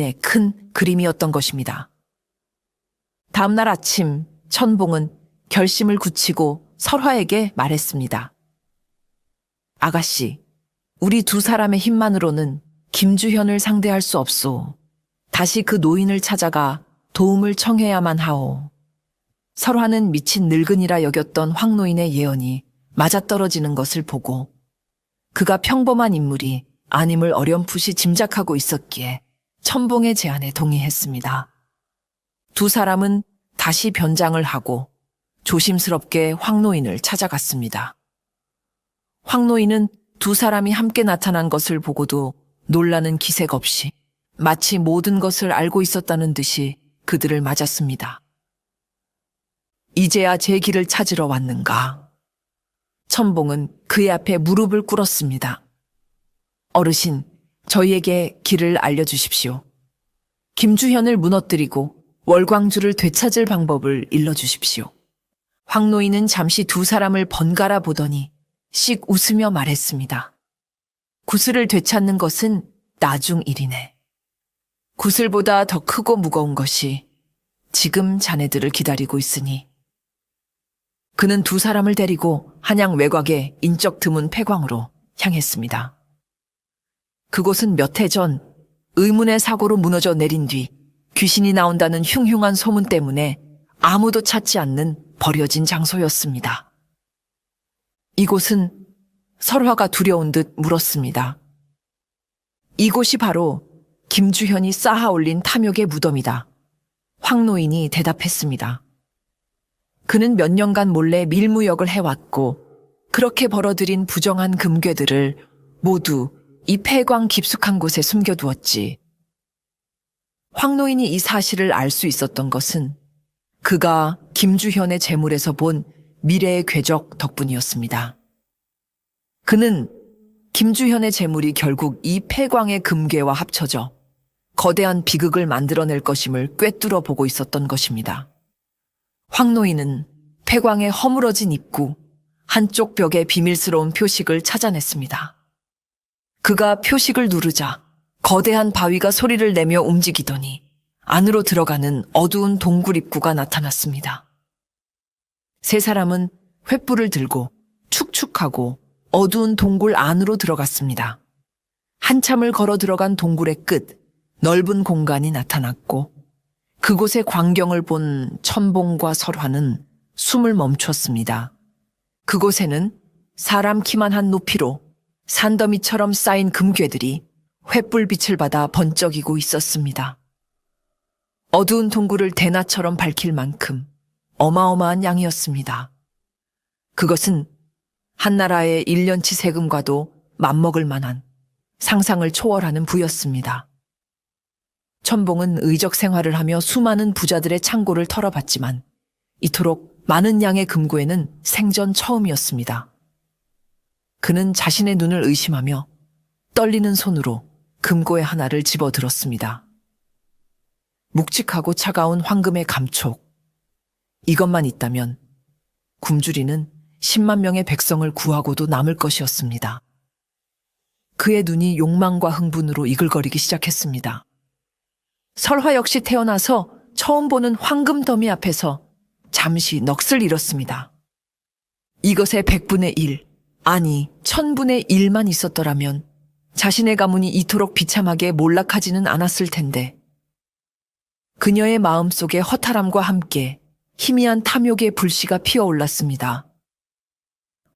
황노인의 큰 그림이었던 것입니다. 다음날 아침 천봉은 결심을 굳히고 설화에게 말했습니다. 아가씨, 우리 두 사람의 힘만으로는 김주현을 상대할 수 없소. 다시 그 노인을 찾아가 도움을 청해야만 하오. 설화는 미친 늙은이라 여겼던 황노인의 예언이 맞아떨어지는 것을 보고 그가 평범한 인물이 아님을 어렴풋이 짐작하고 있었기에 천봉의 제안에 동의했습니다. 두 사람은 다시 변장을 하고 조심스럽게 황노인을 찾아갔습니다. 황노인은 두 사람이 함께 나타난 것을 보고도 놀라는 기색 없이 마치 모든 것을 알고 있었다는 듯이 그들을 맞았습니다. 이제야 제 길을 찾으러 왔는가? 천봉은 그의 앞에 무릎을 꿇었습니다. 어르신, 저희에게 길을 알려주십시오. 김주현을 무너뜨리고 월광주를 되찾을 방법을 일러주십시오. 황노인은 잠시 두 사람을 번갈아 보더니 씩 웃으며 말했습니다. 구슬을 되찾는 것은 나중 일이네. 구슬보다 더 크고 무거운 것이 지금 자네들을 기다리고 있으니. 그는 두 사람을 데리고 한양 외곽의 인적 드문 폐광으로 향했습니다. 그곳은 몇 해 전 의문의 사고로 무너져 내린 뒤 귀신이 나온다는 흉흉한 소문 때문에 아무도 찾지 않는 버려진 장소였습니다. 이곳은 설화가 두려운 듯 물었습니다. 이곳이 바로 김주현이 쌓아 올린 탐욕의 무덤이다. 황노인이 대답했습니다. 그는 몇 년간 몰래 밀무역을 해왔고 그렇게 벌어들인 부정한 금괴들을 모두 이 폐광 깊숙한 곳에 숨겨두었지. 황노인이 이 사실을 알 수 있었던 것은 그가 김주현의 재물에서 본 미래의 궤적 덕분이었습니다. 그는 김주현의 재물이 결국 이 폐광의 금괴와 합쳐져 거대한 비극을 만들어낼 것임을 꿰뚫어 보고 있었던 것입니다. 황노인은 폐광의 허물어진 입구, 한쪽 벽에 비밀스러운 표식을 찾아냈습니다. 그가 표식을 누르자 거대한 바위가 소리를 내며 움직이더니 안으로 들어가는 어두운 동굴 입구가 나타났습니다. 세 사람은 횃불을 들고 축축하고 어두운 동굴 안으로 들어갔습니다. 한참을 걸어 들어간 동굴의 끝, 넓은 공간이 나타났고 그곳의 광경을 본 천봉과 설화는 숨을 멈췄습니다. 그곳에는 사람 키만 한 높이로 산더미처럼 쌓인 금괴들이 횃불빛을 받아 번쩍이고 있었습니다. 어두운 동굴을 대낮처럼 밝힐 만큼 어마어마한 양이었습니다. 그것은 한나라의 1년치 세금과도 맞먹을 만한 상상을 초월하는 부였습니다. 천봉은 의적 생활을 하며 수많은 부자들의 창고를 털어봤지만 이토록 많은 양의 금고에는 생전 처음이었습니다. 그는 자신의 눈을 의심하며 떨리는 손으로 금고의 하나를 집어들었습니다. 묵직하고 차가운 황금의 감촉. 이것만 있다면 굶주리는 10만 명의 백성을 구하고도 남을 것이었습니다. 그의 눈이 욕망과 흥분으로 이글거리기 시작했습니다. 설화 역시 태어나서 처음 보는 황금 더미 앞에서 잠시 넋을 잃었습니다. 이것의 100분의 1, 아니 1000분의 1만 있었더라면 자신의 가문이 이토록 비참하게 몰락하지는 않았을 텐데 그녀의 마음속에 허탈함과 함께 희미한 탐욕의 불씨가 피어올랐습니다.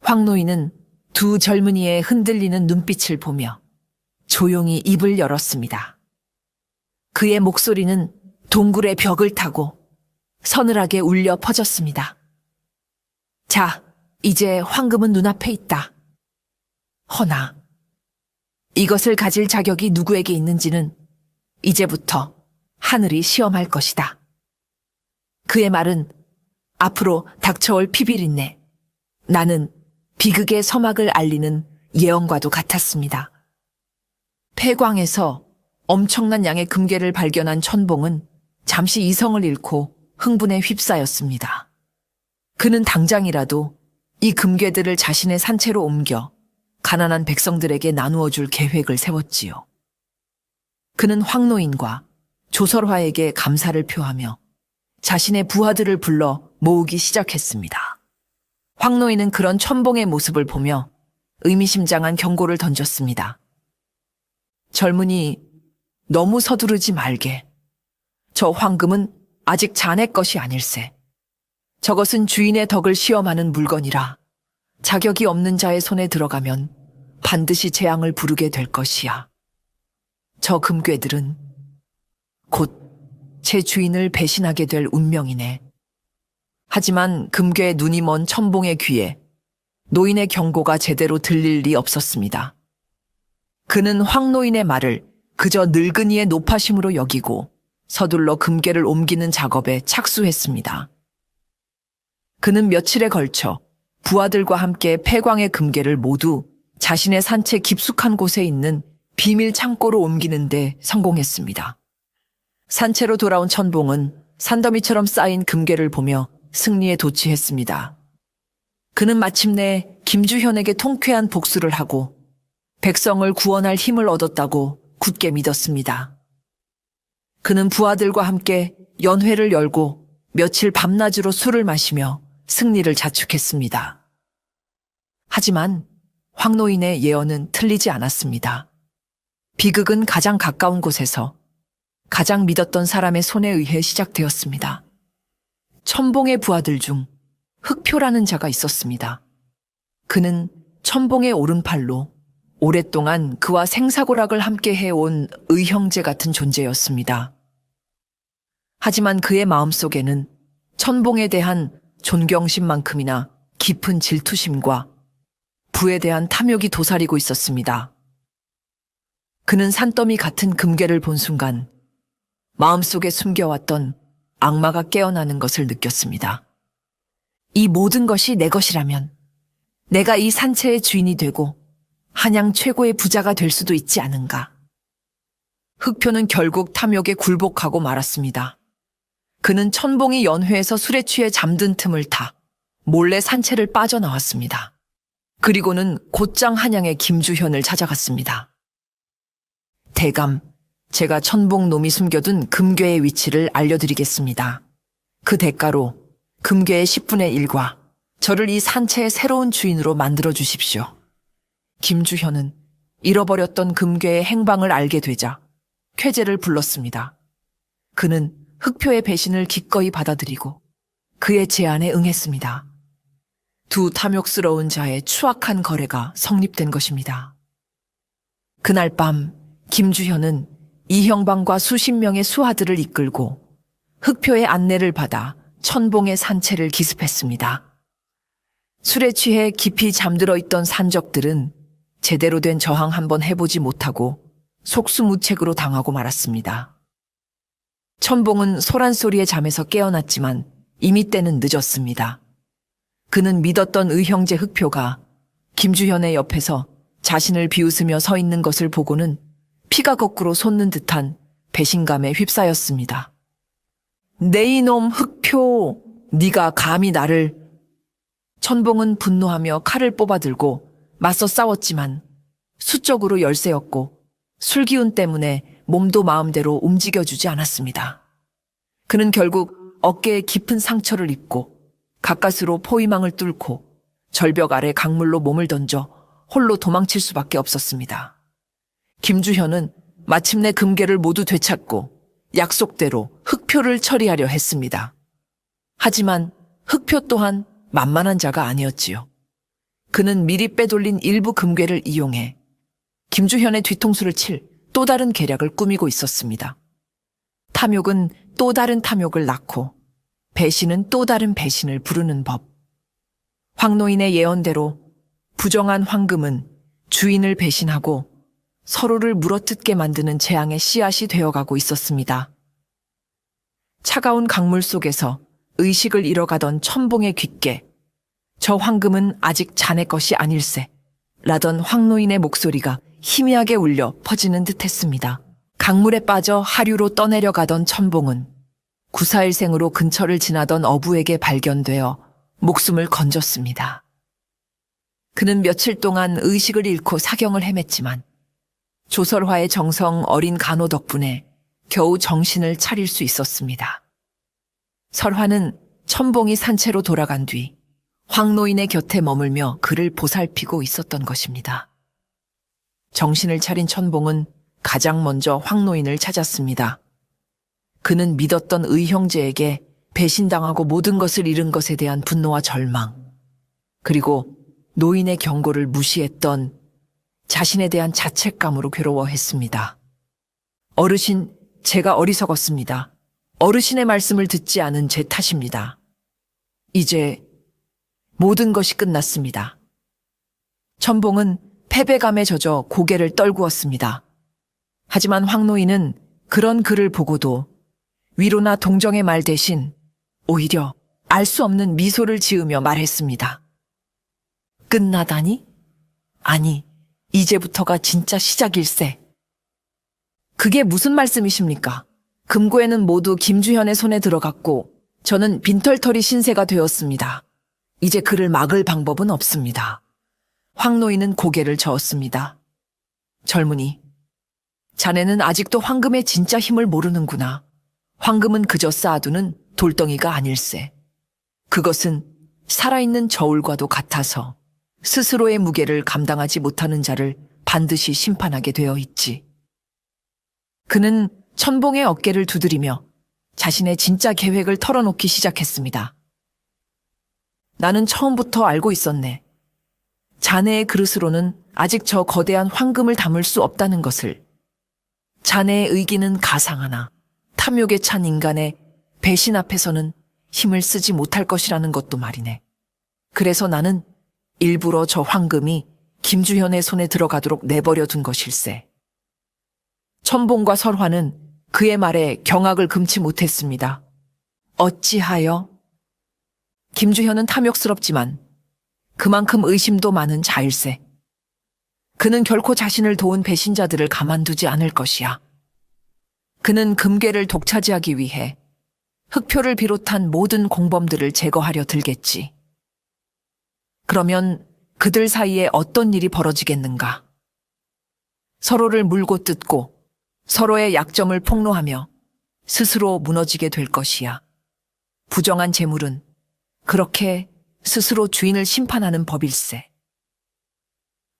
황노인은 두 젊은이의 흔들리는 눈빛을 보며 조용히 입을 열었습니다. 그의 목소리는 동굴의 벽을 타고 서늘하게 울려 퍼졌습니다. 자, 이제 황금은 눈앞에 있다. 허나 이것을 가질 자격이 누구에게 있는지는 이제부터 하늘이 시험할 것이다. 그의 말은 앞으로 닥쳐올 피비린내, 나는 비극의 서막을 알리는 예언과도 같았습니다. 폐광에서 엄청난 양의 금괴를 발견한 천봉은 잠시 이성을 잃고 흥분에 휩싸였습니다. 그는 당장이라도 이 금괴들을 자신의 산채로 옮겨 가난한 백성들에게 나누어 줄 계획을 세웠지요. 그는 황노인과 조설화에게 감사를 표하며 자신의 부하들을 불러 모으기 시작했습니다. 황노인은 그런 첨봉의 모습을 보며 의미심장한 경고를 던졌습니다. 젊은이, 너무 서두르지 말게. 저 황금은 아직 자네 것이 아닐세. 저것은 주인의 덕을 시험하는 물건이라 자격이 없는 자의 손에 들어가면 반드시 재앙을 부르게 될 것이야. 저 금괴들은 곧 제 주인을 배신하게 될 운명이네. 하지만 금괴의 눈이 먼 첨봉의 귀에 노인의 경고가 제대로 들릴 리 없었습니다. 그는 황노인의 말을 그저 늙은이의 노파심으로 여기고 서둘러 금괴를 옮기는 작업에 착수했습니다. 그는 며칠에 걸쳐 부하들과 함께 폐광의 금괴를 모두 자신의 산채 깊숙한 곳에 있는 비밀 창고로 옮기는 데 성공했습니다. 산채로 돌아온 천봉은 산더미처럼 쌓인 금괴를 보며 승리에 도취했습니다. 그는 마침내 김주현에게 통쾌한 복수를 하고 백성을 구원할 힘을 얻었다고 굳게 믿었습니다. 그는 부하들과 함께 연회를 열고 며칠 밤낮으로 술을 마시며 승리를 자축했습니다. 하지만 황노인의 예언은 틀리지 않았습니다. 비극은 가장 가까운 곳에서 가장 믿었던 사람의 손에 의해 시작되었습니다. 첨봉의 부하들 중 흑표라는 자가 있었습니다. 그는 첨봉의 오른팔로 오랫동안 그와 생사고락을 함께 해온 의형제 같은 존재였습니다. 하지만 그의 마음속에는 천봉에 대한 존경심만큼이나 깊은 질투심과 부에 대한 탐욕이 도사리고 있었습니다. 그는 산더미 같은 금괴를 본 순간 마음속에 숨겨왔던 악마가 깨어나는 것을 느꼈습니다. 이 모든 것이 내 것이라면 내가 이 산채의 주인이 되고 한양 최고의 부자가 될 수도 있지 않은가. 흑표는 결국 탐욕에 굴복하고 말았습니다. 그는 천봉이 연회에서 술에 취해 잠든 틈을 타 몰래 산채를 빠져나왔습니다. 그리고는 곧장 한양의 김주현을 찾아갔습니다. 대감, 제가 천봉 놈이 숨겨둔 금괴의 위치를 알려드리겠습니다. 그 대가로 금괴의 10분의 1과 저를 이 산채의 새로운 주인으로 만들어 주십시오. 김주현은 잃어버렸던 금괴의 행방을 알게 되자 쾌재를 불렀습니다. 그는 흑표의 배신을 기꺼이 받아들이고 그의 제안에 응했습니다. 두 탐욕스러운 자의 추악한 거래가 성립된 것입니다. 그날 밤 김주현은 이형방과 수십 명의 수하들을 이끌고 흑표의 안내를 받아 천봉의 산채를 기습했습니다. 술에 취해 깊이 잠들어 있던 산적들은 제대로 된 저항 한번 해보지 못하고 속수무책으로 당하고 말았습니다. 천봉은 소란소리의 잠에서 깨어났지만 이미 때는 늦었습니다. 그는 믿었던 의형제 흑표가 김주현의 옆에서 자신을 비웃으며 서 있는 것을 보고는 피가 거꾸로 솟는 듯한 배신감에 휩싸였습니다. 내 이놈 흑표, 네가 감히 나를... 천봉은 분노하며 칼을 뽑아들고 맞서 싸웠지만 수적으로 열세였고 술기운 때문에 몸도 마음대로 움직여주지 않았습니다. 그는 결국 어깨에 깊은 상처를 입고 가까스로 포위망을 뚫고 절벽 아래 강물로 몸을 던져 홀로 도망칠 수밖에 없었습니다. 김주현은 마침내 금괴를 모두 되찾고 약속대로 흑표를 처리하려 했습니다. 하지만 흑표 또한 만만한 자가 아니었지요. 그는 미리 빼돌린 일부 금괴를 이용해 김주현의 뒤통수를 칠 또 다른 계략을 꾸미고 있었습니다. 탐욕은 또 다른 탐욕을 낳고 배신은 또 다른 배신을 부르는 법. 황노인의 예언대로 부정한 황금은 주인을 배신하고 서로를 물어뜯게 만드는 재앙의 씨앗이 되어가고 있었습니다. 차가운 강물 속에서 의식을 잃어가던 천봉의 귓게 저 황금은 아직 자네 것이 아닐세 라던 황노인의 목소리가 희미하게 울려 퍼지는 듯했습니다. 강물에 빠져 하류로 떠내려가던 천봉은 구사일생으로 근처를 지나던 어부에게 발견되어 목숨을 건졌습니다. 그는 며칠 동안 의식을 잃고 사경을 헤맸지만 조설화의 정성 어린 간호 덕분에 겨우 정신을 차릴 수 있었습니다. 설화는 천봉이 산채로 돌아간 뒤 황노인의 곁에 머물며 그를 보살피고 있었던 것입니다. 정신을 차린 천봉은 가장 먼저 황노인을 찾았습니다. 그는 믿었던 의형제에게 배신당하고 모든 것을 잃은 것에 대한 분노와 절망, 그리고 노인의 경고를 무시했던 자신에 대한 자책감으로 괴로워했습니다. 어르신, 제가 어리석었습니다. 어르신의 말씀을 듣지 않은 제 탓입니다. 이제 모든 것이 끝났습니다. 천봉은 패배감에 젖어 고개를 떨구었습니다. 하지만 황노인은 그런 그를 보고도 위로나 동정의 말 대신 오히려 알 수 없는 미소를 지으며 말했습니다. 끝나다니? 아니, 이제부터가 진짜 시작일세. 그게 무슨 말씀이십니까? 금고에는 모두 김주현의 손에 들어갔고 저는 빈털터리 신세가 되었습니다. 이제 그를 막을 방법은 없습니다. 황노인은 고개를 저었습니다. 젊은이, 자네는 아직도 황금의 진짜 힘을 모르는구나. 황금은 그저 쌓아두는 돌덩이가 아닐세. 그것은 살아있는 저울과도 같아서 스스로의 무게를 감당하지 못하는 자를 반드시 심판하게 되어 있지. 그는 천봉의 어깨를 두드리며 자신의 진짜 계획을 털어놓기 시작했습니다. 나는 처음부터 알고 있었네. 자네의 그릇으로는 아직 저 거대한 황금을 담을 수 없다는 것을. 자네의 의기는 가상하나 탐욕에 찬 인간의 배신 앞에서는 힘을 쓰지 못할 것이라는 것도 말이네. 그래서 나는 일부러 저 황금이 김주현의 손에 들어가도록 내버려 둔 것일세. 천봉과 설화는 그의 말에 경악을 금치 못했습니다. 어찌하여? 김주현은 탐욕스럽지만 그만큼 의심도 많은 자일세. 그는 결코 자신을 도운 배신자들을 가만두지 않을 것이야. 그는 금괴를 독차지하기 위해 흑표를 비롯한 모든 공범들을 제거하려 들겠지. 그러면 그들 사이에 어떤 일이 벌어지겠는가? 서로를 물고 뜯고 서로의 약점을 폭로하며 스스로 무너지게 될 것이야. 부정한 재물은 그렇게 스스로 주인을 심판하는 법일세.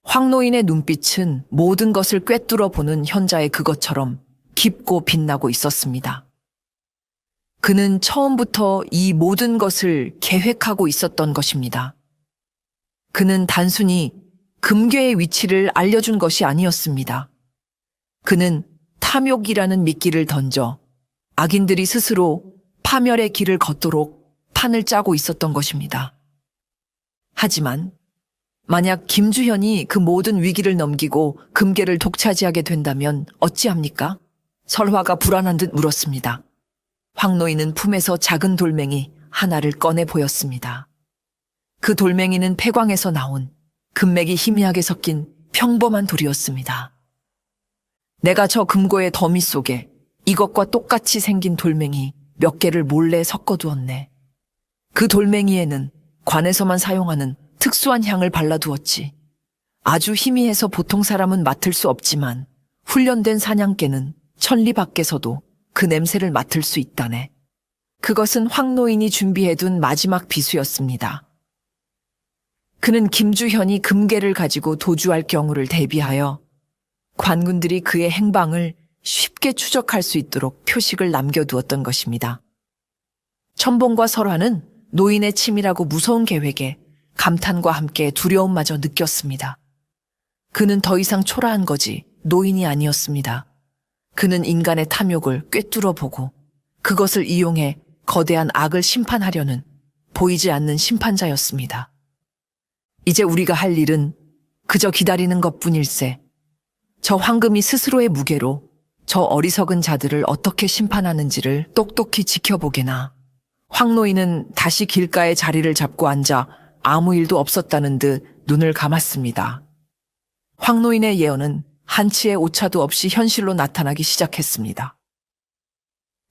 황노인의 눈빛은 모든 것을 꿰뚫어 보는 현자의 그것처럼 깊고 빛나고 있었습니다. 그는 처음부터 이 모든 것을 계획하고 있었던 것입니다. 그는 단순히 금괴의 위치를 알려준 것이 아니었습니다. 그는 탐욕이라는 미끼를 던져 악인들이 스스로 파멸의 길을 걷도록 판을 짜고 있었던 것입니다. 하지만 만약 김주현이 그 모든 위기를 넘기고 금괴를 독차지하게 된다면 어찌합니까? 설화가 불안한 듯 물었습니다. 황노인은 품에서 작은 돌멩이 하나를 꺼내 보였습니다. 그 돌멩이는 폐광에서 나온 금맥이 희미하게 섞인 평범한 돌이었습니다. 내가 저 금고의 더미 속에 이것과 똑같이 생긴 돌멩이 몇 개를 몰래 섞어두었네. 그 돌멩이에는 관에서만 사용하는 특수한 향을 발라두었지. 아주 희미해서 보통 사람은 맡을 수 없지만 훈련된 사냥개는 천리 밖에서도 그 냄새를 맡을 수 있다네. 그것은 황노인이 준비해둔 마지막 비수였습니다. 그는 김주현이 금괴를 가지고 도주할 경우를 대비하여 관군들이 그의 행방을 쉽게 추적할 수 있도록 표식을 남겨두었던 것입니다. 천봉과 설화는 노인의 치밀하고 무서운 계획에 감탄과 함께 두려움마저 느꼈습니다. 그는 더 이상 초라한 거지 노인이 아니었습니다. 그는 인간의 탐욕을 꿰뚫어 보고 그것을 이용해 거대한 악을 심판하려는 보이지 않는 심판자였습니다. 이제 우리가 할 일은 그저 기다리는 것뿐일세. 저 황금이 스스로의 무게로 저 어리석은 자들을 어떻게 심판하는지를 똑똑히 지켜보게나. 황노인은 다시 길가에 자리를 잡고 앉아 아무 일도 없었다는 듯 눈을 감았습니다. 황노인의 예언은 한치의 오차도 없이 현실로 나타나기 시작했습니다.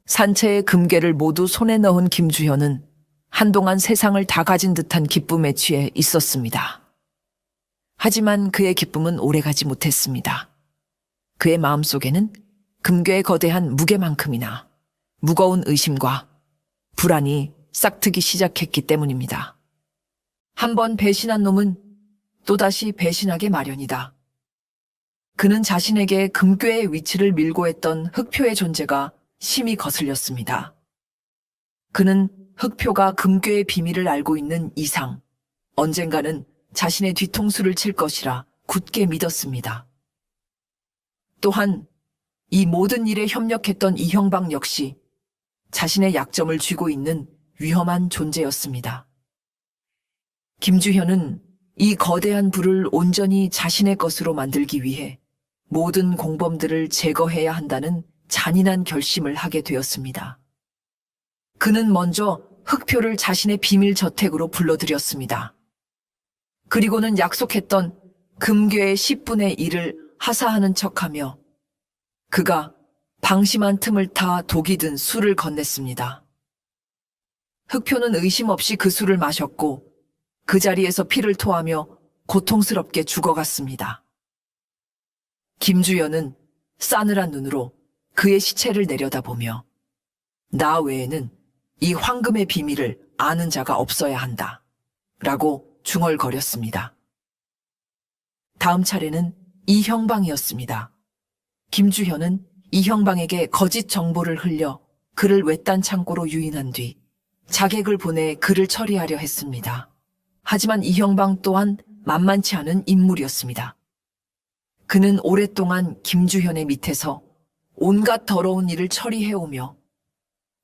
산채의 금괴를 모두 손에 넣은 김주현은 한동안 세상을 다 가진 듯한 기쁨에 취해 있었습니다. 하지만 그의 기쁨은 오래가지 못했습니다. 그의 마음속에는 금괴의 거대한 무게만큼이나 무거운 의심과 불안이 싹트기 시작했기 때문입니다. 한번 배신한 놈은 또다시 배신하게 마련이다. 그는 자신에게 금괴의 위치를 밀고 했던 흑표의 존재가 심히 거슬렸습니다. 그는 흑표가 금괴의 비밀을 알고 있는 이상 언젠가는 자신의 뒤통수를 칠 것이라 굳게 믿었습니다. 또한 이 모든 일에 협력했던 이형방 역시 자신의 약점을 쥐고 있는 위험한 존재였습니다. 김주현은 이 거대한 불을 온전히 자신의 것으로 만들기 위해 모든 공범들을 제거해야 한다는 잔인한 결심을 하게 되었습니다. 그는 먼저 흑표를 자신의 비밀 저택으로 불러들였습니다. 그리고는 약속했던 금괴의 10분의 1을 하사하는 척하며 그가 방심한 틈을 타 독이 든 술을 건넸습니다. 흑표는 의심 없이 그 술을 마셨고 그 자리에서 피를 토하며 고통스럽게 죽어갔습니다. 김주연은 싸늘한 눈으로 그의 시체를 내려다보며 나 외에는 이 황금의 비밀을 아는 자가 없어야 한다. 라고 중얼거렸습니다. 다음 차례는 이형방이었습니다. 김주현은 이형방에게 거짓 정보를 흘려 그를 외딴 창고로 유인한 뒤 자객을 보내 그를 처리하려 했습니다. 하지만 이형방 또한 만만치 않은 인물이었습니다. 그는 오랫동안 김주현의 밑에서 온갖 더러운 일을 처리해오며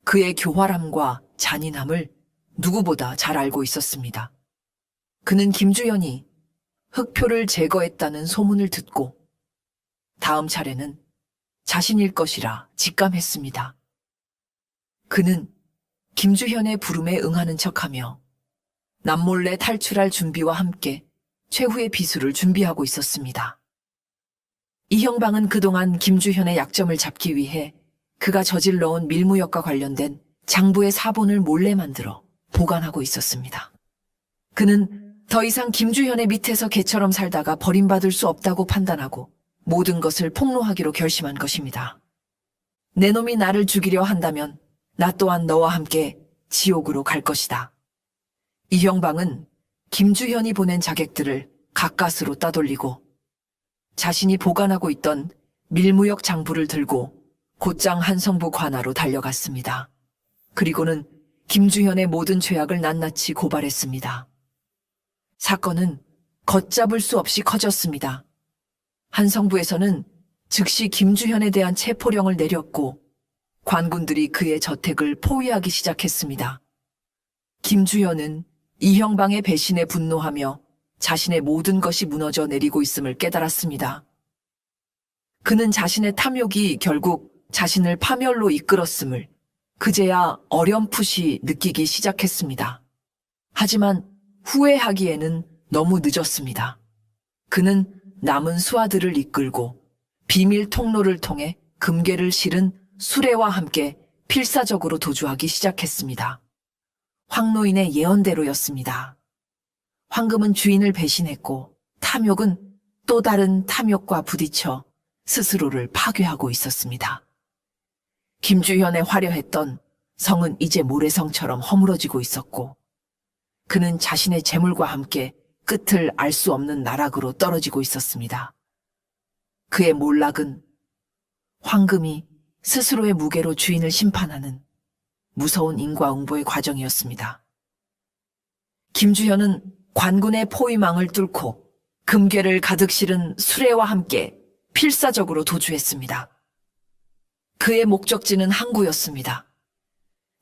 그의 교활함과 잔인함을 누구보다 잘 알고 있었습니다. 그는 김주현이 흑표를 제거했다는 소문을 듣고 다음 차례는 자신일 것이라 직감했습니다. 그는 김주현의 부름에 응하는 척하며 남몰래 탈출할 준비와 함께 최후의 비수를 준비하고 있었습니다. 이형방은 그동안 김주현의 약점을 잡기 위해 그가 저질러온 밀무역과 관련된 장부의 사본을 몰래 만들어 보관하고 있었습니다. 그는 더 이상 김주현의 밑에서 개처럼 살다가 버림받을 수 없다고 판단하고 모든 것을 폭로하기로 결심한 것입니다. 내 놈이 나를 죽이려 한다면 나 또한 너와 함께 지옥으로 갈 것이다. 이형방은 김주현이 보낸 자객들을 가까스로 따돌리고 자신이 보관하고 있던 밀무역 장부를 들고 곧장 한성부 관하로 달려갔습니다. 그리고는 김주현의 모든 죄악을 낱낱이 고발했습니다. 사건은 걷잡을 수 없이 커졌습니다. 한성부에서는 즉시 김주현에 대한 체포령을 내렸고 관군들이 그의 저택을 포위하기 시작했습니다. 김주현은 이형방의 배신에 분노하며 자신의 모든 것이 무너져 내리고 있음을 깨달았습니다. 그는 자신의 탐욕이 결국 자신을 파멸로 이끌었음을 그제야 어렴풋이 느끼기 시작했습니다. 하지만 후회하기에는 너무 늦었습니다. 그는 남은 수하들을 이끌고 비밀 통로를 통해 금괴를 실은 수레와 함께 필사적으로 도주하기 시작했습니다. 황노인의 예언대로였습니다. 황금은 주인을 배신했고 탐욕은 또 다른 탐욕과 부딪혀 스스로를 파괴하고 있었습니다. 김주현의 화려했던 성은 이제 모래성처럼 허물어지고 있었고 그는 자신의 재물과 함께 끝을 알 수 없는 나락으로 떨어지고 있었습니다. 그의 몰락은 황금이 스스로의 무게로 주인을 심판하는 무서운 인과응보의 과정이었습니다. 김주현은 관군의 포위망을 뚫고 금괴를 가득 실은 수레와 함께 필사적으로 도주했습니다. 그의 목적지는 항구였습니다.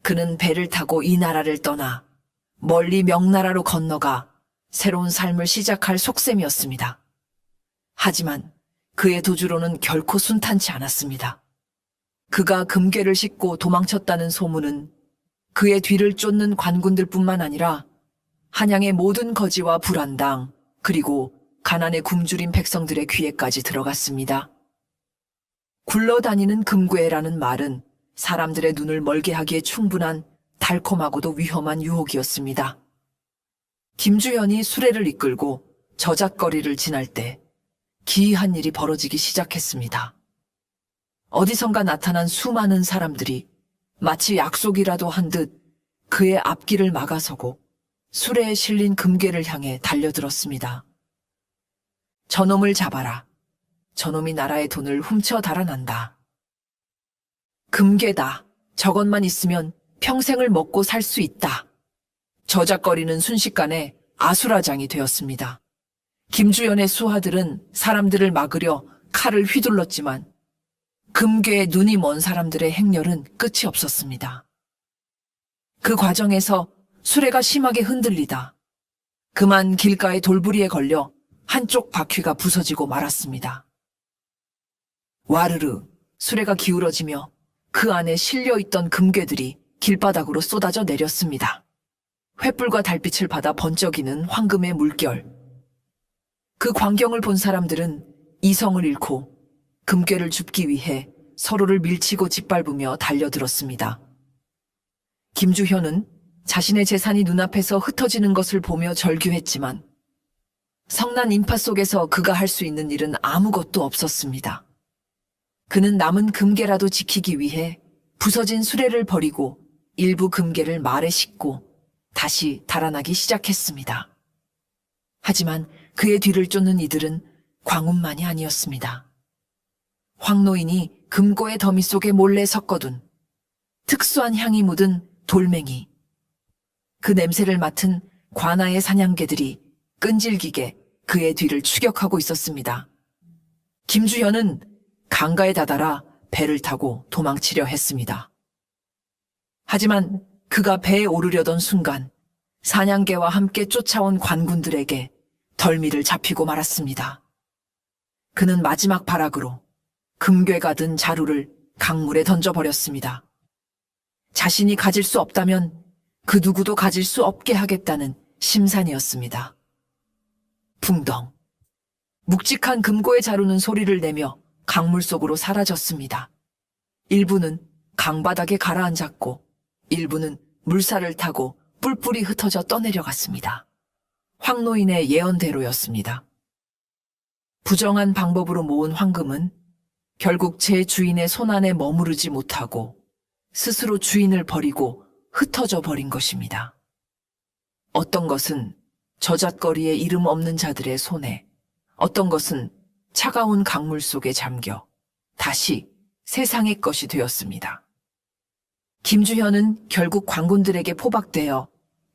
그는 배를 타고 이 나라를 떠나 멀리 명나라로 건너가 새로운 삶을 시작할 속셈이었습니다. 하지만 그의 도주로는 결코 순탄치 않았습니다. 그가 금괴를 싣고 도망쳤다는 소문은 그의 뒤를 쫓는 관군들뿐만 아니라 한양의 모든 거지와 불안당 그리고 가난에 굶주린 백성들의 귀에까지 들어갔습니다. 굴러다니는 금괴라는 말은 사람들의 눈을 멀게 하기에 충분한 달콤하고도 위험한 유혹이었습니다. 김주현이 수레를 이끌고 저잣거리를 지날 때 기이한 일이 벌어지기 시작했습니다. 어디선가 나타난 수많은 사람들이 마치 약속이라도 한 듯 그의 앞길을 막아서고 수레에 실린 금괴를 향해 달려들었습니다. 저놈을 잡아라. 저놈이 나라의 돈을 훔쳐 달아난다. 금괴다. 저것만 있으면 평생을 먹고 살 수 있다. 저작거리는 순식간에 아수라장이 되었습니다. 김주연의 수하들은 사람들을 막으려 칼을 휘둘렀지만 금괴에 눈이 먼 사람들의 행렬은 끝이 없었습니다. 그 과정에서 수레가 심하게 흔들리다 그만 길가의 돌부리에 걸려 한쪽 바퀴가 부서지고 말았습니다. 와르르 수레가 기울어지며 그 안에 실려있던 금괴들이 길바닥으로 쏟아져 내렸습니다. 횃불과 달빛을 받아 번쩍이는 황금의 물결. 그 광경을 본 사람들은 이성을 잃고 금괴를 줍기 위해 서로를 밀치고 짓밟으며 달려들었습니다. 김주현은 자신의 재산이 눈앞에서 흩어지는 것을 보며 절규했지만 성난 인파 속에서 그가 할 수 있는 일은 아무것도 없었습니다. 그는 남은 금괴라도 지키기 위해 부서진 수레를 버리고 일부 금괴를 말에 싣고 다시 달아나기 시작했습니다. 하지만 그의 뒤를 쫓는 이들은 광운만이 아니었습니다. 황노인이 금고의 더미 속에 몰래 섞어둔 특수한 향이 묻은 돌멩이, 그 냄새를 맡은 관아의 사냥개들이 끈질기게 그의 뒤를 추격하고 있었습니다. 김주현은 강가에 다다라 배를 타고 도망치려 했습니다. 하지만 그가 배에 오르려던 순간 사냥개와 함께 쫓아온 관군들에게 덜미를 잡히고 말았습니다. 그는 마지막 발악으로 금괴가 든 자루를 강물에 던져버렸습니다. 자신이 가질 수 없다면 그 누구도 가질 수 없게 하겠다는 심산이었습니다. 붕덩. 묵직한 금고의 자루는 소리를 내며 강물 속으로 사라졌습니다. 일부는 강바닥에 가라앉았고 일부는 물살을 타고 뿔뿔이 흩어져 떠내려갔습니다. 황노인의 예언대로였습니다. 부정한 방법으로 모은 황금은 결국 제 주인의 손안에 머무르지 못하고 스스로 주인을 버리고 흩어져 버린 것입니다. 어떤 것은 저잣거리에 이름 없는 자들의 손에, 어떤 것은 차가운 강물 속에 잠겨 다시 세상의 것이 되었습니다. 김주현은 결국 광군들에게 포박되어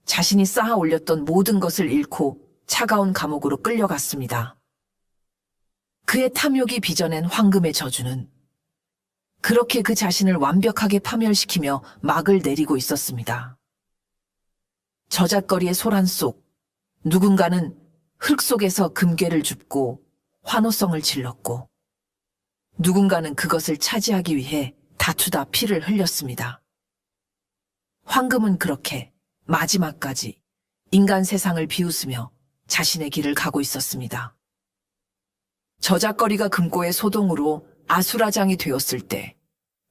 자신이 쌓아 올렸던 모든 것을 잃고 차가운 감옥으로 끌려갔습니다. 그의 탐욕이 빚어낸 황금의 저주는 그렇게 그 자신을 완벽하게 파멸시키며 막을 내리고 있었습니다. 저잣거리의 소란 속 누군가는 흙 속에서 금괴를 줍고 환호성을 질렀고 누군가는 그것을 차지하기 위해 다투다 피를 흘렸습니다. 황금은 그렇게 마지막까지 인간 세상을 비웃으며 자신의 길을 가고 있었습니다. 저잣거리가 금고의 소동으로 아수라장이 되었을 때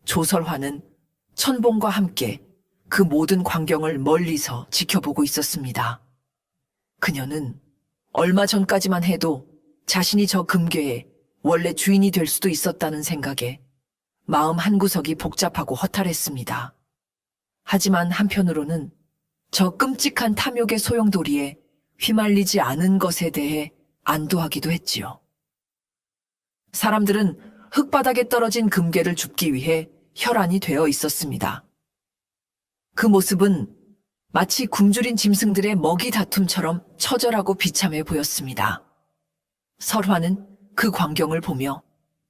조설화는 천봉과 함께 그 모든 광경을 멀리서 지켜보고 있었습니다. 그녀는 얼마 전까지만 해도 자신이 저 금괴의 원래 주인이 될 수도 있었다는 생각에 마음 한구석이 복잡하고 허탈했습니다. 하지만 한편으로는 저 끔찍한 탐욕의 소용돌이에 휘말리지 않은 것에 대해 안도하기도 했지요. 사람들은 흙바닥에 떨어진 금괴를 줍기 위해 혈안이 되어 있었습니다. 그 모습은 마치 굶주린 짐승들의 먹이 다툼처럼 처절하고 비참해 보였습니다. 설화는 그 광경을 보며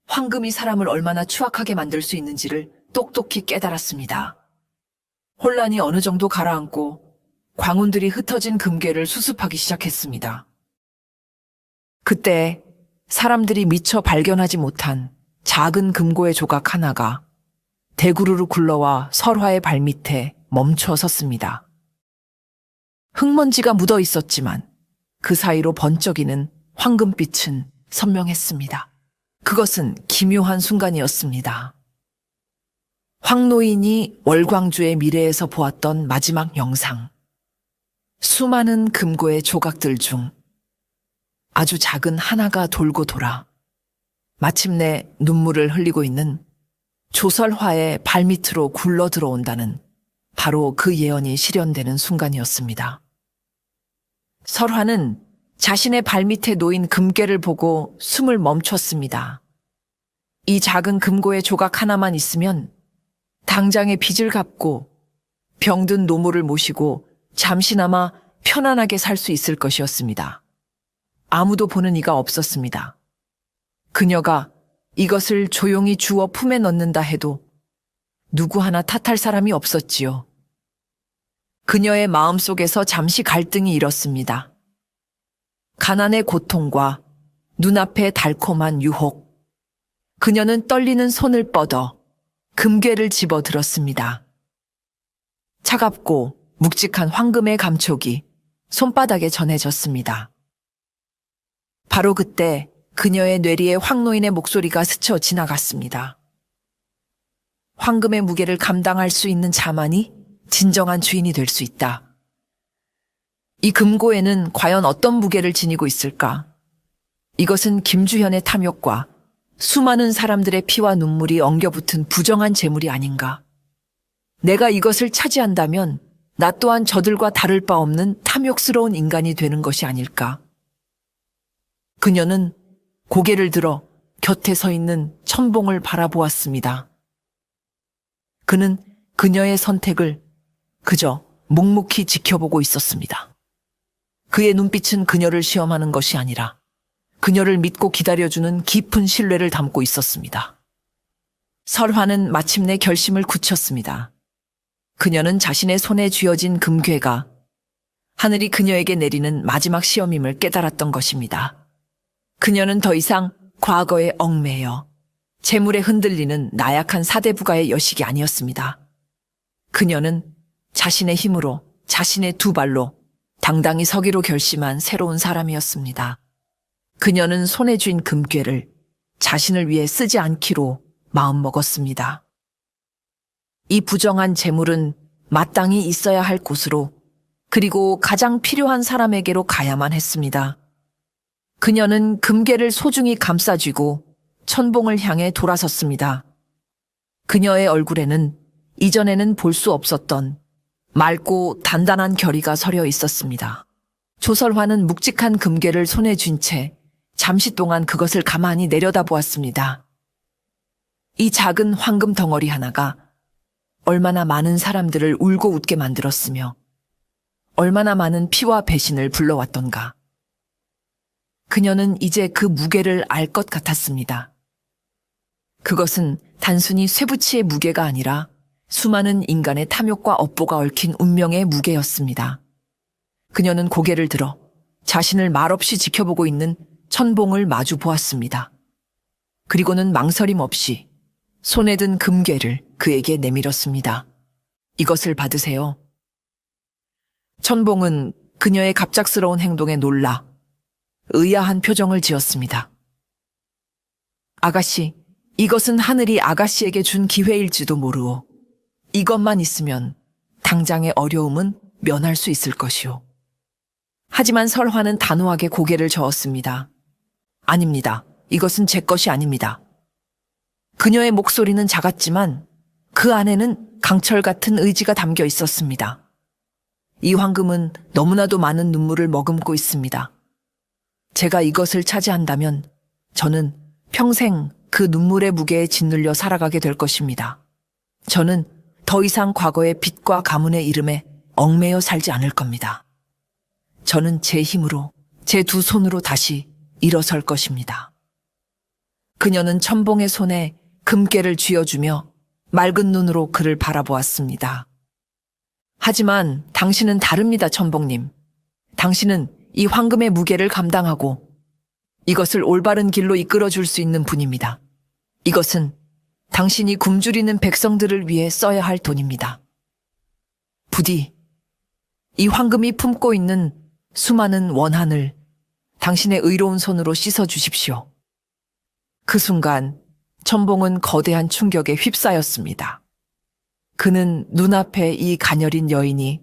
황금이 사람을 얼마나 추악하게 만들 수 있는지를 똑똑히 깨달았습니다. 혼란이 어느 정도 가라앉고 광운들이 흩어진 금괴를 수습하기 시작했습니다. 그때 사람들이 미처 발견하지 못한 작은 금고의 조각 하나가 대구르르 굴러와 설화의 발밑에 멈춰 섰습니다. 흙먼지가 묻어 있었지만 그 사이로 번쩍이는 황금빛은 선명했습니다. 그것은 기묘한 순간이었습니다. 황노인이 월광주의 미래에서 보았던 마지막 영상. 수많은 금고의 조각들 중 아주 작은 하나가 돌고 돌아 마침내 눈물을 흘리고 있는 조설화의 발밑으로 굴러 들어온다는 바로 그 예언이 실현되는 순간이었습니다. 설화는 자신의 발밑에 놓인 금괴를 보고 숨을 멈췄습니다. 이 작은 금고의 조각 하나만 있으면 당장의 빚을 갚고 병든 노모를 모시고 잠시나마 편안하게 살 수 있을 것이었습니다. 아무도 보는 이가 없었습니다. 그녀가 이것을 조용히 주워 품에 넣는다 해도 누구 하나 탓할 사람이 없었지요. 그녀의 마음속에서 잠시 갈등이 일었습니다. 가난의 고통과 눈앞의 달콤한 유혹. 그녀는 떨리는 손을 뻗어 금괴를 집어들었습니다. 차갑고 묵직한 황금의 감촉이 손바닥에 전해졌습니다. 바로 그때 그녀의 뇌리에 황노인의 목소리가 스쳐 지나갔습니다. 황금의 무게를 감당할 수 있는 자만이 진정한 주인이 될 수 있다. 이 금고에는 과연 어떤 무게를 지니고 있을까? 이것은 김주현의 탐욕과 수많은 사람들의 피와 눈물이 엉겨붙은 부정한 재물이 아닌가? 내가 이것을 차지한다면 나 또한 저들과 다를 바 없는 탐욕스러운 인간이 되는 것이 아닐까? 그녀는 고개를 들어 곁에 서 있는 천봉을 바라보았습니다. 그는 그녀의 선택을 그저 묵묵히 지켜보고 있었습니다. 그의 눈빛은 그녀를 시험하는 것이 아니라 그녀를 믿고 기다려주는 깊은 신뢰를 담고 있었습니다. 설화는 마침내 결심을 굳혔습니다. 그녀는 자신의 손에 쥐어진 금괴가 하늘이 그녀에게 내리는 마지막 시험임을 깨달았던 것입니다. 그녀는 더 이상 과거에 얽매여 재물에 흔들리는 나약한 사대부가의 여식이 아니었습니다. 그녀는 자신의 힘으로 자신의 두 발로 당당히 서기로 결심한 새로운 사람이었습니다. 그녀는 손에 쥔 금괴를 자신을 위해 쓰지 않기로 마음먹었습니다. 이 부정한 재물은 마땅히 있어야 할 곳으로 그리고 가장 필요한 사람에게로 가야만 했습니다. 그녀는 금괴를 소중히 감싸쥐고 천봉을 향해 돌아섰습니다. 그녀의 얼굴에는 이전에는 볼 수 없었던 맑고 단단한 결의가 서려 있었습니다. 조설화는 묵직한 금괴를 손에 쥔 채 잠시 동안 그것을 가만히 내려다보았습니다. 이 작은 황금 덩어리 하나가 얼마나 많은 사람들을 울고 웃게 만들었으며 얼마나 많은 피와 배신을 불러왔던가. 그녀는 이제 그 무게를 알 것 같았습니다. 그것은 단순히 쇠붙이의 무게가 아니라 수많은 인간의 탐욕과 업보가 얽힌 운명의 무게였습니다. 그녀는 고개를 들어 자신을 말없이 지켜보고 있는 천봉을 마주 보았습니다. 그리고는 망설임 없이 손에 든 금괴를 그에게 내밀었습니다. 이것을 받으세요. 천봉은 그녀의 갑작스러운 행동에 놀라 의아한 표정을 지었습니다. 아가씨, 이것은 하늘이 아가씨에게 준 기회일지도 모르오. 이것만 있으면 당장의 어려움은 면할 수 있을 것이오. 하지만 설화는 단호하게 고개를 저었습니다. 아닙니다. 이것은 제 것이 아닙니다. 그녀의 목소리는 작았지만 그 안에는 강철 같은 의지가 담겨 있었습니다. 이 황금은 너무나도 많은 눈물을 머금고 있습니다. 제가 이것을 차지한다면 저는 평생 그 눈물의 무게에 짓눌려 살아가게 될 것입니다. 저는 더 이상 과거의 빚과 가문의 이름에 얽매여 살지 않을 겁니다. 저는 제 힘으로 제 두 손으로 다시 일어설 것입니다. 그녀는 천봉의 손에 금괴를 쥐어주며 맑은 눈으로 그를 바라보았습니다. 하지만 당신은 다릅니다, 천봉님. 당신은 이 황금의 무게를 감당하고 이것을 올바른 길로 이끌어줄 수 있는 분입니다. 이것은 당신이 굶주리는 백성들을 위해 써야 할 돈입니다. 부디 이 황금이 품고 있는 수많은 원한을 당신의 의로운 손으로 씻어 주십시오. 그 순간 천봉은 거대한 충격에 휩싸였습니다. 그는 눈앞에 이 가녀린 여인이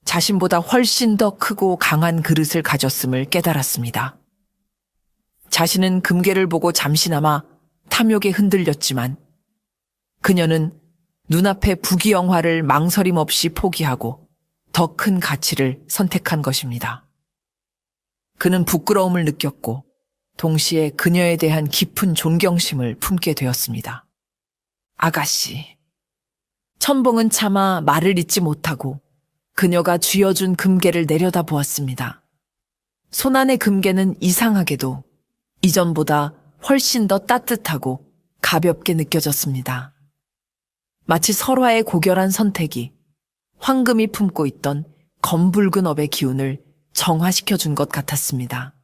자신보다 훨씬 더 크고 강한 그릇을 가졌음을 깨달았습니다. 자신은 금괴를 보고 잠시나마 탐욕에 흔들렸지만 그녀는 눈앞의 부귀영화를 망설임 없이 포기하고 더 큰 가치를 선택한 것입니다. 그는 부끄러움을 느꼈고 동시에 그녀에 대한 깊은 존경심을 품게 되었습니다. 아가씨. 천봉은 차마 말을 잇지 못하고 그녀가 쥐어준 금괴를 내려다보았습니다. 손안의 금괴는 이상하게도 이전보다 훨씬 더 따뜻하고 가볍게 느껴졌습니다. 마치 설화의 고결한 선택이 황금이 품고 있던 검붉은 업의 기운을 정화시켜준 것 같았습니다.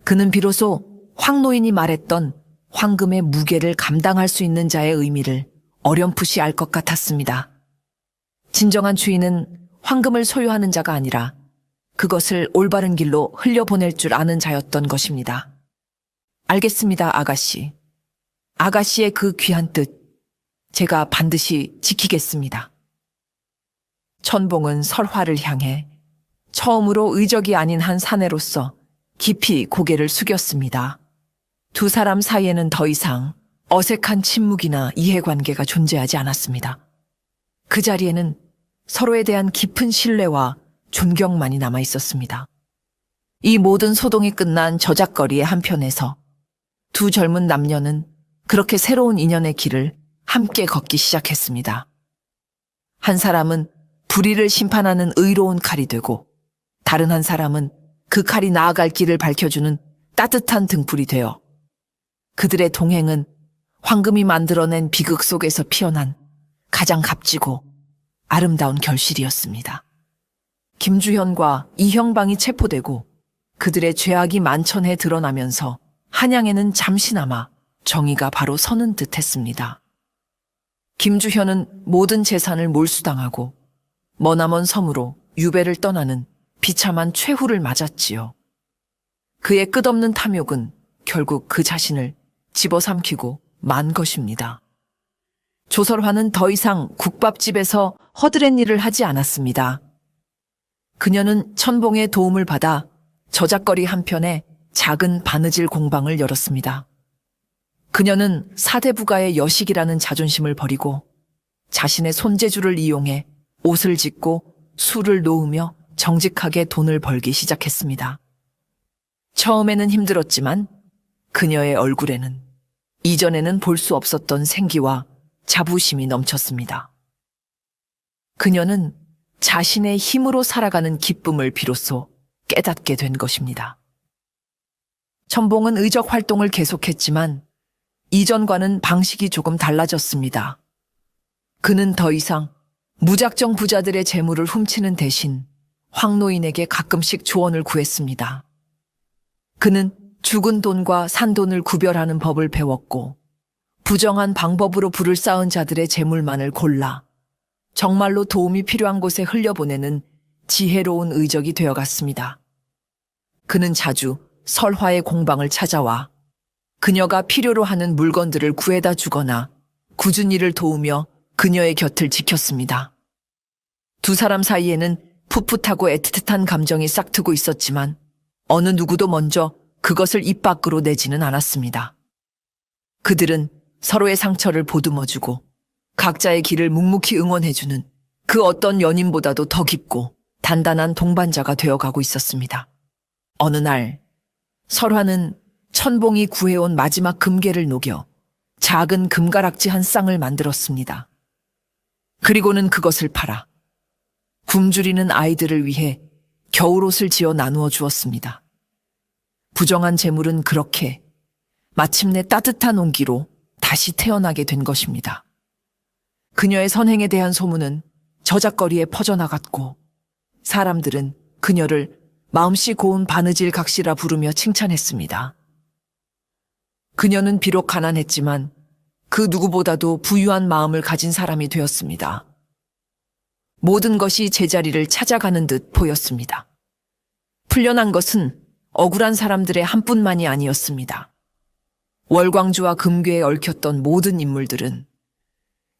그는 비로소 황 노인이 말했던 황금의 무게를 감당할 수 있는 자의 의미를 어렴풋이 알 것 같았습니다. 진정한 주인은 황금을 소유하는 자가 아니라 그것을 올바른 길로 흘려보낼 줄 아는 자였던 것입니다. 알겠습니다, 아가씨. 아가씨의 그 귀한 뜻, 제가 반드시 지키겠습니다. 천봉은 설화를 향해 처음으로 의적이 아닌 한 사내로서 깊이 고개를 숙였습니다. 두 사람 사이에는 더 이상 어색한 침묵이나 이해관계가 존재하지 않았습니다. 그 자리에는 서로에 대한 깊은 신뢰와 존경만이 남아 있었습니다. 이 모든 소동이 끝난 저작거리의 한편에서 두 젊은 남녀는 그렇게 새로운 인연의 길을 함께 걷기 시작했습니다. 한 사람은 불의를 심판하는 의로운 칼이 되고 다른 한 사람은 그 칼이 나아갈 길을 밝혀주는 따뜻한 등불이 되어 그들의 동행은 황금이 만들어낸 비극 속에서 피어난 가장 값지고 아름다운 결실이었습니다. 김주현과 이형방이 체포되고 그들의 죄악이 만천해 드러나면서 한양에는 잠시나마 정의가 바로 서는 듯했습니다. 김주현은 모든 재산을 몰수당하고 머나먼 섬으로 유배를 떠나는 비참한 최후를 맞았지요. 그의 끝없는 탐욕은 결국 그 자신을 집어삼키고 만 것입니다. 조설화는 더 이상 국밥집에서 허드렛 일을 하지 않았습니다. 그녀는 천봉의 도움을 받아 저작거리 한편에 작은 바느질 공방을 열었습니다. 그녀는 사대부가의 여식이라는 자존심을 버리고 자신의 손재주를 이용해 옷을 짓고 술을 놓으며 정직하게 돈을 벌기 시작했습니다. 처음에는 힘들었지만 그녀의 얼굴에는 이전에는 볼 수 없었던 생기와 자부심이 넘쳤습니다. 그녀는 자신의 힘으로 살아가는 기쁨을 비로소 깨닫게 된 것입니다. 천봉은 의적 활동을 계속했지만 이전과는 방식이 조금 달라졌습니다. 그는 더 이상 무작정 부자들의 재물을 훔치는 대신 황노인에게 가끔씩 조언을 구했습니다. 그는 죽은 돈과 산 돈을 구별하는 법을 배웠고 부정한 방법으로 부를 쌓은 자들의 재물만을 골라 정말로 도움이 필요한 곳에 흘려보내는 지혜로운 의적이 되어갔습니다. 그는 자주 설화의 공방을 찾아와 그녀가 필요로 하는 물건들을 구해다 주거나 굳은 일을 도우며 그녀의 곁을 지켰습니다. 두 사람 사이에는 풋풋하고 애틋한 감정이 싹트고 있었지만 어느 누구도 먼저 그것을 입 밖으로 내지는 않았습니다. 그들은 서로의 상처를 보듬어주고 각자의 길을 묵묵히 응원해주는 그 어떤 연인보다도 더 깊고 단단한 동반자가 되어가고 있었습니다. 어느 날 설화는 천봉이 구해온 마지막 금괴를 녹여 작은 금가락지 한 쌍을 만들었습니다. 그리고는 그것을 팔아 굶주리는 아이들을 위해 겨울옷을 지어 나누어 주었습니다. 부정한 재물은 그렇게 마침내 따뜻한 온기로 다시 태어나게 된 것입니다. 그녀의 선행에 대한 소문은 저작거리에 퍼져나갔고 사람들은 그녀를 마음씨 고운 바느질 각시라 부르며 칭찬했습니다. 그녀는 비록 가난했지만 그 누구보다도 부유한 마음을 가진 사람이 되었습니다. 모든 것이 제자리를 찾아가는 듯 보였습니다. 풀려난 것은 억울한 사람들의 한 뿐만이 아니었습니다. 월광주와 금괴에 얽혔던 모든 인물들은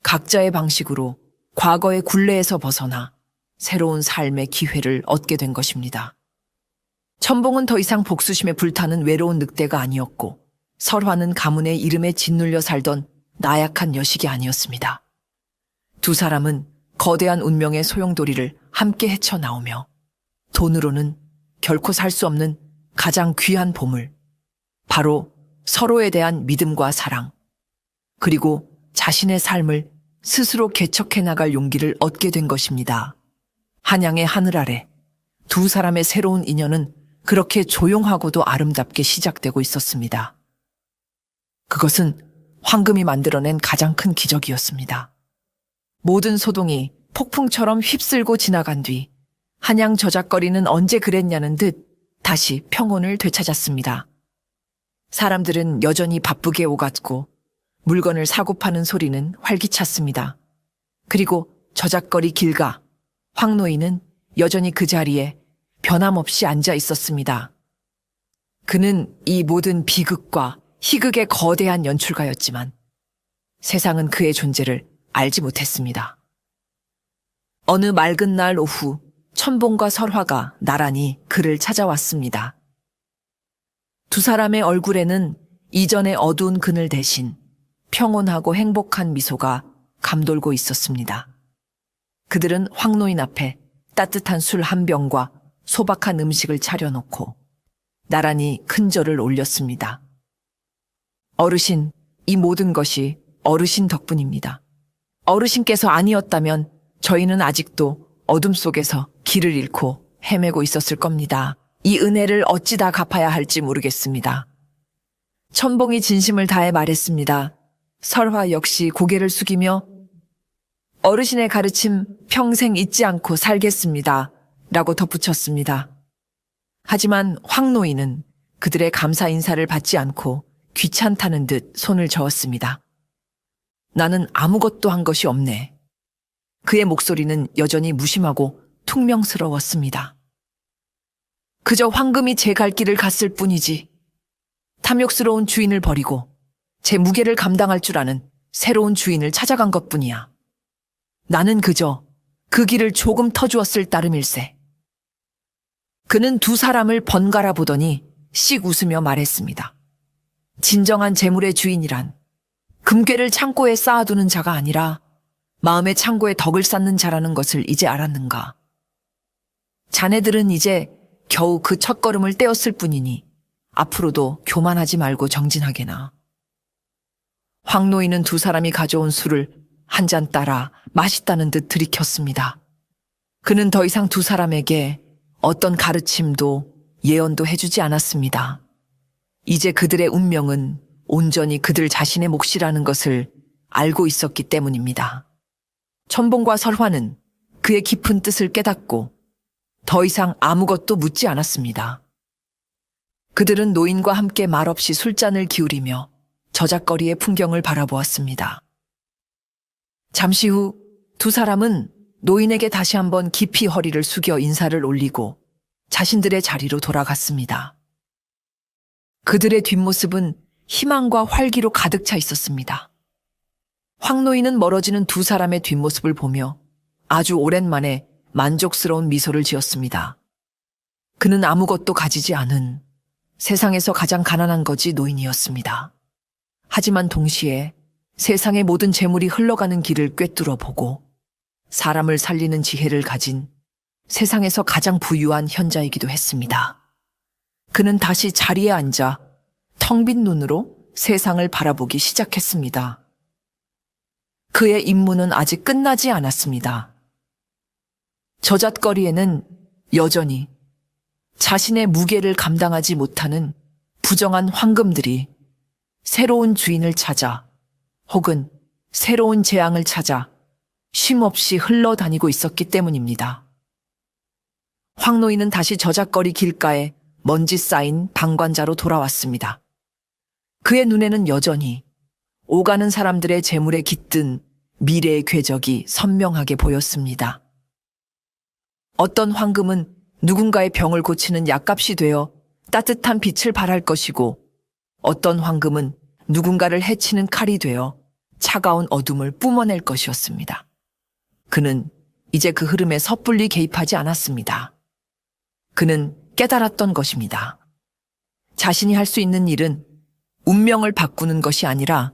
각자의 방식으로 과거의 굴레에서 벗어나 새로운 삶의 기회를 얻게 된 것입니다. 천봉은 더 이상 복수심에 불타는 외로운 늑대가 아니었고 설화는 가문의 이름에 짓눌려 살던 나약한 여식이 아니었습니다. 두 사람은 거대한 운명의 소용돌이를 함께 헤쳐나오며 돈으로는 결코 살 수 없는 가장 귀한 보물, 바로 서로에 대한 믿음과 사랑, 그리고 자신의 삶을 스스로 개척해 나갈 용기를 얻게 된 것입니다. 한양의 하늘 아래 두 사람의 새로운 인연은 그렇게 조용하고도 아름답게 시작되고 있었습니다. 그것은 황금이 만들어낸 가장 큰 기적이었습니다. 모든 소동이 폭풍처럼 휩쓸고 지나간 뒤 한양 저작거리는 언제 그랬냐는 듯 다시 평온을 되찾았습니다. 사람들은 여전히 바쁘게 오갔고 물건을 사고 파는 소리는 활기찼습니다. 그리고 저작거리 길가 황노인은 여전히 그 자리에 변함없이 앉아 있었습니다. 그는 이 모든 비극과 희극의 거대한 연출가였지만 세상은 그의 존재를 알지 못했습니다. 어느 맑은 날 오후 천봉과 설화가 나란히 그를 찾아왔습니다. 두 사람의 얼굴에는 이전의 어두운 그늘 대신 평온하고 행복한 미소가 감돌고 있었습니다. 그들은 황노인 앞에 따뜻한 술 한 병과 소박한 음식을 차려놓고 나란히 큰 절을 올렸습니다. 어르신, 이 모든 것이 어르신 덕분입니다. 어르신께서 아니었다면 저희는 아직도 어둠 속에서 길을 잃고 헤매고 있었을 겁니다. 이 은혜를 어찌다 갚아야 할지 모르겠습니다. 천봉이 진심을 다해 말했습니다. 설화 역시 고개를 숙이며 어르신의 가르침 평생 잊지 않고 살겠습니다. 라고 덧붙였습니다. 하지만 황노인은 그들의 감사 인사를 받지 않고 귀찮다는 듯 손을 저었습니다. 나는 아무것도 한 것이 없네. 그의 목소리는 여전히 무심하고 퉁명스러웠습니다. 그저 황금이 제 갈 길을 갔을 뿐이지. 탐욕스러운 주인을 버리고 제 무게를 감당할 줄 아는 새로운 주인을 찾아간 것뿐이야. 나는 그저 그 길을 조금 터주었을 따름일세. 그는 두 사람을 번갈아 보더니 씩 웃으며 말했습니다. 진정한 재물의 주인이란 금괴를 창고에 쌓아두는 자가 아니라 마음의 창고에 덕을 쌓는 자라는 것을 이제 알았는가. 자네들은 이제 겨우 그 첫걸음을 떼었을 뿐이니 앞으로도 교만하지 말고 정진하게나. 황노인은 두 사람이 가져온 술을 한 잔 따라 맛있다는 듯 들이켰습니다. 그는 더 이상 두 사람에게 어떤 가르침도 예언도 해주지 않았습니다. 이제 그들의 운명은 온전히 그들 자신의 몫이라는 것을 알고 있었기 때문입니다. 천봉과 설화는 그의 깊은 뜻을 깨닫고 더 이상 아무것도 묻지 않았습니다. 그들은 노인과 함께 말없이 술잔을 기울이며 저작거리의 풍경을 바라보았습니다. 잠시 후 두 사람은 노인에게 다시 한번 깊이 허리를 숙여 인사를 올리고 자신들의 자리로 돌아갔습니다. 그들의 뒷모습은 희망과 활기로 가득 차 있었습니다. 황노인은 멀어지는 두 사람의 뒷모습을 보며 아주 오랜만에 만족스러운 미소를 지었습니다. 그는 아무것도 가지지 않은 세상에서 가장 가난한 거지 노인이었습니다. 하지만 동시에 세상의 모든 재물이 흘러가는 길을 꿰뚫어 보고 사람을 살리는 지혜를 가진 세상에서 가장 부유한 현자이기도 했습니다. 그는 다시 자리에 앉아 텅 빈 눈으로 세상을 바라보기 시작했습니다. 그의 임무는 아직 끝나지 않았습니다. 저잣거리에는 여전히 자신의 무게를 감당하지 못하는 부정한 황금들이 새로운 주인을 찾아 혹은 새로운 재앙을 찾아 쉼없이 흘러다니고 있었기 때문입니다. 황노인은 다시 저잣거리 길가에 먼지 쌓인 방관자로 돌아왔습니다. 그의 눈에는 여전히 오가는 사람들의 재물에 깃든 미래의 궤적이 선명하게 보였습니다. 어떤 황금은 누군가의 병을 고치는 약값이 되어 따뜻한 빛을 발할 것이고 어떤 황금은 누군가를 해치는 칼이 되어 차가운 어둠을 뿜어낼 것이었습니다. 그는 이제 그 흐름에 섣불리 개입하지 않았습니다. 그는 깨달았던 것입니다. 자신이 할 수 있는 일은 운명을 바꾸는 것이 아니라